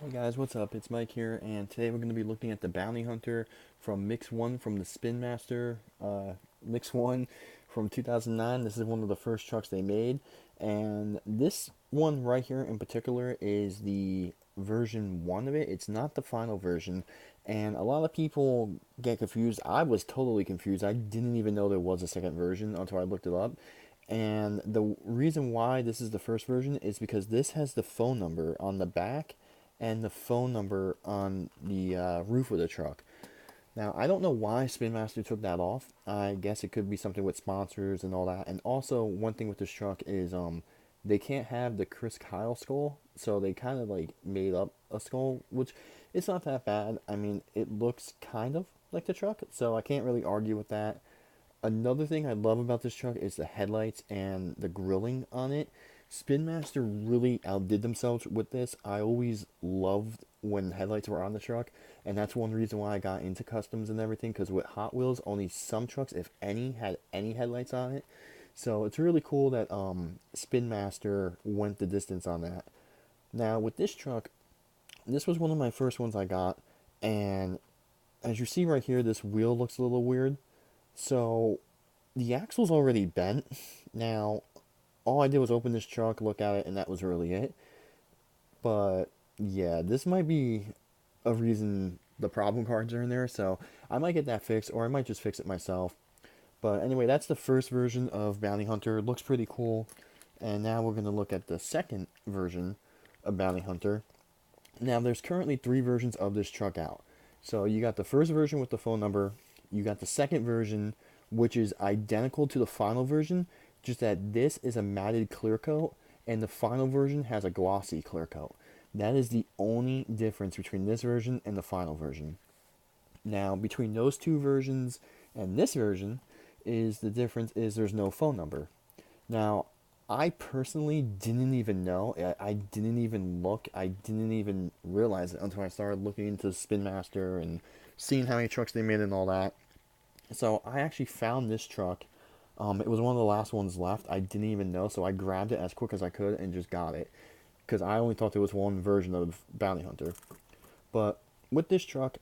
Hey guys, what's up? It's Mike here, and today we're going to be looking at the Bounty Hunter from Mix 1 from the Spinmaster. Mix 1 from 2009. This is one of the first trucks they made, and this one right here in particular is the version 1 of it. It's not the final version, and a lot of people get confused. I was totally confused. I didn't even know there was a second version until I looked it up. And the reason why this is the first version is because this has the phone number on the back and the phone number on the roof of the truck. Now, I don't know why Spinmaster took that off. I guess it could be something with sponsors and all that. And also, one thing with this truck is they can't have the Chris Kyle skull, so they kind of like made up a skull, which it's not that bad. I mean, it looks kind of like the truck, so I can't really argue with that. Another thing I love about this truck is the headlights and the grilling on it. Spinmaster really outdid themselves with this. I always loved when headlights were on the truck, and that's one reason why I got into customs and everything. Because with Hot Wheels, only some trucks, if any, had any headlights on it. So it's really cool that Spinmaster went the distance on that. Now with this truck, this was one of my first ones I got, and as you see right here, this wheel looks a little weird. So the axle's already bent. Now, all I did was open this truck, look at it, and that was really it. But yeah, this might be a reason the problem cards are in there, so I might get that fixed, or I might just fix it myself. But anyway, that's the first version of Bounty Hunter. It looks pretty cool. And now we're going to look at the second version of Bounty Hunter. Now, there's currently three versions of this truck out. So you got the first version with the phone number, you got the second version, which is identical to the final version, just that this is a matted clear coat, and the final version has a glossy clear coat. That is the only difference between this version and the final version. Now, between those two versions and this version, is the difference is there's no phone number. Now, I personally didn't even know. I didn't even look. I didn't even realize it until I started looking into Spin Master and seeing how many trucks they made and all that. So I actually found this truck. It was one of the last ones left. I didn't even know, so I grabbed it as quick as I could and just got it. Because I only thought there was one version of Bounty Hunter. But with this truck,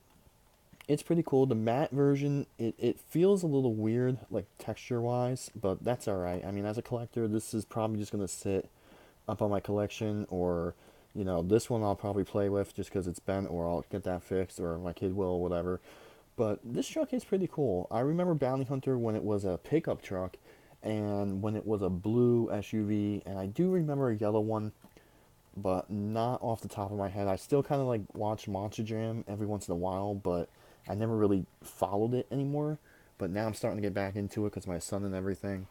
it's pretty cool. The matte version, it feels a little weird, like texture wise, but that's alright. I mean, as a collector, this is probably just going to sit up on my collection, or, this one I'll probably play with just because it's bent, or I'll get that fixed, or my kid will, whatever. But this truck is pretty cool. I remember Bounty Hunter when it was a pickup truck, and when it was a blue SUV, and I do remember a yellow one, but not off the top of my head. I still kind of like watch Monsterjam every once in a while, but I never really followed it anymore. But now I'm starting to get back into it because my son and everything.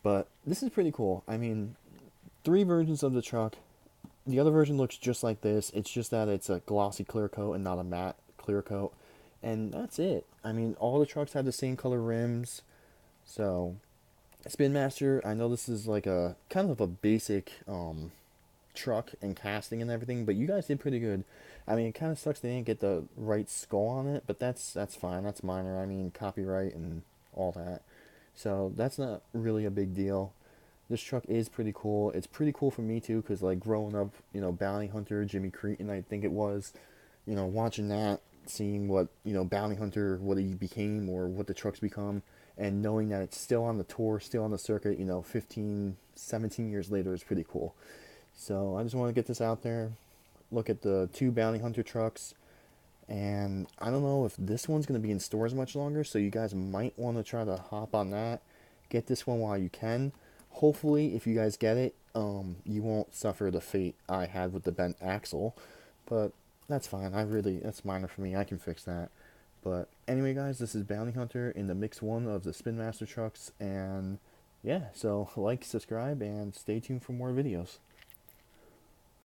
But this is pretty cool. I mean, three versions of the truck. The other version looks just like this. It's just that it's a glossy clear coat and not a matte clear coat. And that's it. I mean, all the trucks have the same color rims. So, Spin Master, I know this is like a kind of a basic truck and casting and everything, but you guys did pretty good. I mean, it kind of sucks they didn't get the right skull on it, but that's fine. That's minor. I mean, copyright and all that. So that's not really a big deal. This truck is pretty cool. It's pretty cool for me too, cause like growing up, Bounty Hunter, Jimmy Cretin, I think it was, watching that, seeing what Bounty Hunter, what he became or what the trucks become, and knowing that it's still on the tour, still on the circuit, 15, 17 years later is pretty cool. So I just want to get this out there. Look at the two Bounty Hunter trucks. And I don't know if this one's going to be in stores much longer, so you guys might want to try to hop on that. Get this one while you can. Hopefully, if you guys get it, you won't suffer the fate I had with the bent axle. But that's fine. That's minor for me. I can fix that. But anyway, guys, this is Bounty Hunter in the mix one of the Spin Master trucks. And yeah, so like, subscribe, and stay tuned for more videos.